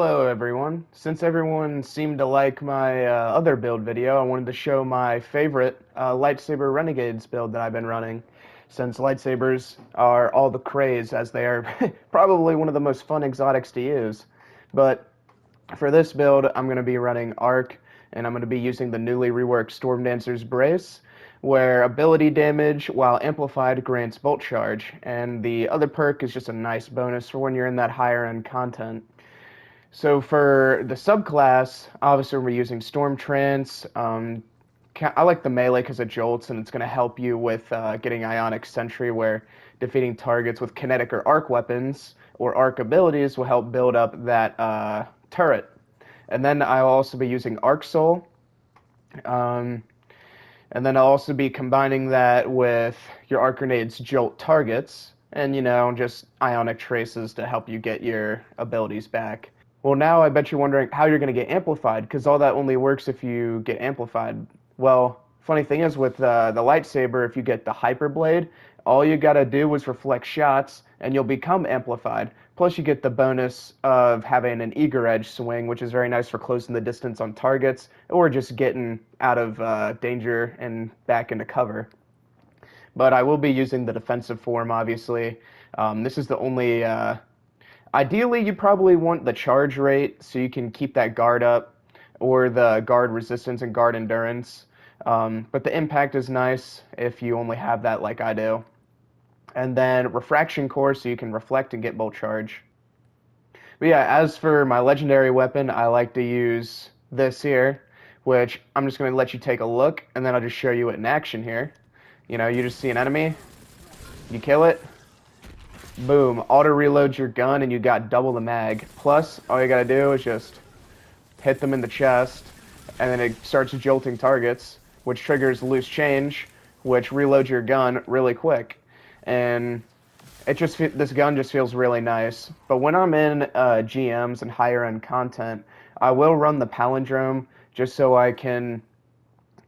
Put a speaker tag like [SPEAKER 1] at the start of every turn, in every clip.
[SPEAKER 1] Hello everyone. Since everyone seemed to like my other build video, I wanted to show my favorite Lightsaber Renegades build that I've been running, since lightsabers are all the craze as they are probably one of the most fun exotics to use. But for this build, I'm going to be running Arc, and I'm going to be using the newly reworked Storm Dancer's Brace, where ability damage while amplified grants bolt charge, and the other perk is just a nice bonus for when you're in that higher end content. So for the subclass, obviously we're using Storm Trance. I like the melee because it jolts, and it's going to help you with getting Ionic Sentry, where defeating targets with kinetic or arc weapons or arc abilities will help build up that turret. And then I'll also be using Arc Soul. Um, and then I'll also be combining that with your Arc Grenade's Jolt targets, and just Ionic Traces to help you get your abilities back. Well, now I bet you're wondering how you're going to get amplified, because all that only works if you get amplified. Well, funny thing is, with the lightsaber, if you get the Hyper Blade, all you got to do is reflect shots, and you'll become amplified. Plus, you get the bonus of having an eager edge swing, which is very nice for closing the distance on targets, or just getting out of danger and back into cover. But I will be using the defensive form, obviously. This is the only... Ideally, you probably want the charge rate so you can keep that guard up, or the guard resistance and guard endurance. But the impact is nice if you only have that like I do. And then refraction core so you can reflect and get bolt charge. But yeah, as for my legendary weapon, I like to use this here, which I'm just going to let you take a look, and then I'll just show you it in action here. You just see an enemy, you kill it, boom, auto reloads your gun and you got double the mag. Plus, all you gotta do is just hit them in the chest, and then it starts jolting targets, which triggers loose change, which reloads your gun really quick. And this gun just feels really nice. But when I'm in GMs and higher end content, I will run the palindrome just so I can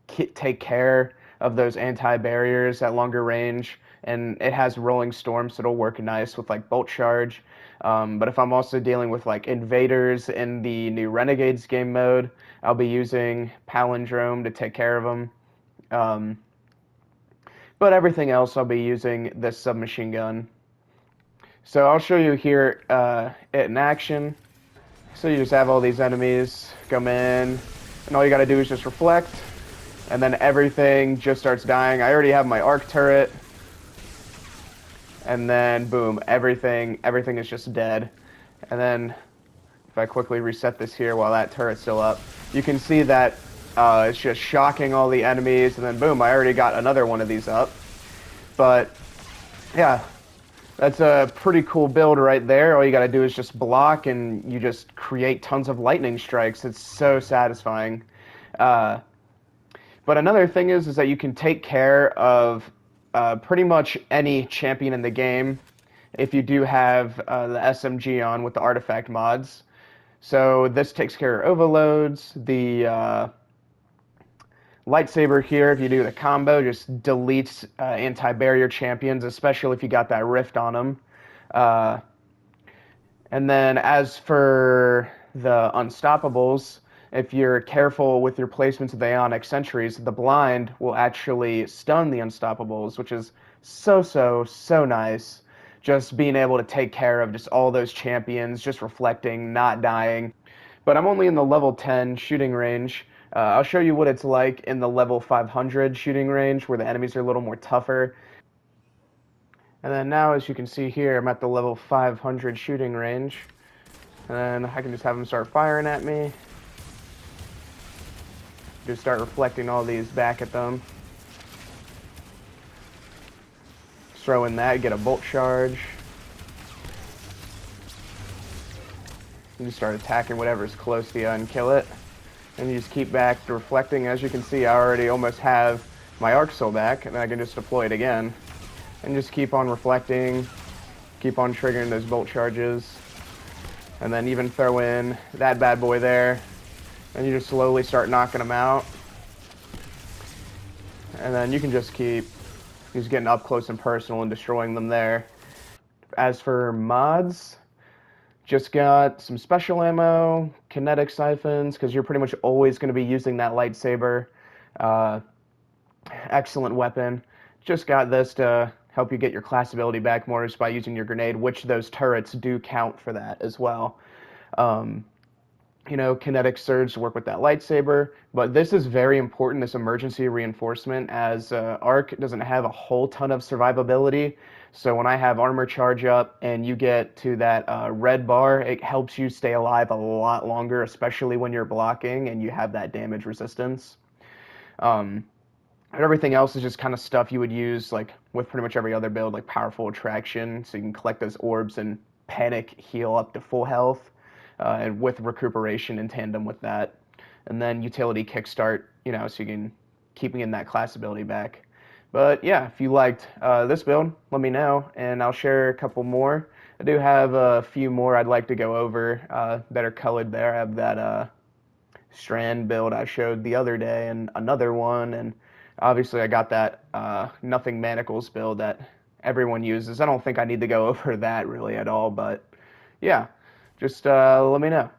[SPEAKER 1] take care of those anti-barriers at longer range, and it has rolling storm, so it'll work nice with like bolt charge. But if I'm also dealing with like invaders in the new Renegades game mode, I'll be using palindrome to take care of them. But everything else, I'll be using this submachine gun. So I'll show you here it in action. So you just have all these enemies come in, and all you got to do is just reflect, and then everything just starts dying. I already have my arc turret, and then boom, everything is just dead. And then if I quickly reset this here while that turret's still up, you can see that it's just shocking all the enemies, and then boom, I already got another one of these up. But yeah, that's a pretty cool build right there. All you gotta do is just block, and you just create tons of lightning strikes. It's so satisfying. But another thing is that you can take care of pretty much any champion in the game if you do have the SMG on with the artifact mods. So this takes care of overloads. The lightsaber here, if you do the combo, just deletes anti-barrier champions, especially if you got that rift on them. And then as for the unstoppables, if you're careful with your placements of the Ionic Sentries, the blind will actually stun the unstoppables, which is so nice. Just being able to take care of just all those champions, just reflecting, not dying. But I'm only in the level 10 shooting range. I'll show you what it's like in the level 500 shooting range, where the enemies are a little more tougher. And then now, as you can see here, I'm at the level 500 shooting range. And then I can just have them start firing at me. Just start reflecting all these back at them. Throw in that, get a bolt charge. You just start attacking whatever's close to you and kill it. And you just keep back to reflecting. As you can see, I already almost have my Arc Soul back, and I can just deploy it again. And just keep on reflecting, keep on triggering those bolt charges. And then even throw in that bad boy there. And you just slowly start knocking them out. And then you can just keep getting up close and personal and destroying them there. As for mods, Just got some special ammo, kinetic siphons, because you're pretty much always going to be using that lightsaber. Uh, Excellent weapon. Just got this to help you get your class ability back more just by using your grenade, which those turrets do count for that as well. Um, Kinetic surge to work with that lightsaber. But this is very important, this emergency reinforcement, as Arc doesn't have a whole ton of survivability. So when I have armor charge up and you get to that red bar, it helps you stay alive a lot longer, especially when you're blocking and you have that damage resistance. Um, and everything else is just kind of stuff you would use like with pretty much every other build, like powerful attraction, so you can collect those orbs and panic heal up to full health, and with recuperation in tandem with that. And then utility kickstart, so you can keeping in that class ability back. But yeah, if you liked this build, let me know, and I'll share a couple more. I do have a few more I'd like to go over that are colored there. I have that strand build I showed the other day and another one, and obviously I got that nothing manacles build that everyone uses. I don't think I need to go over that really at all, but yeah, just let me know.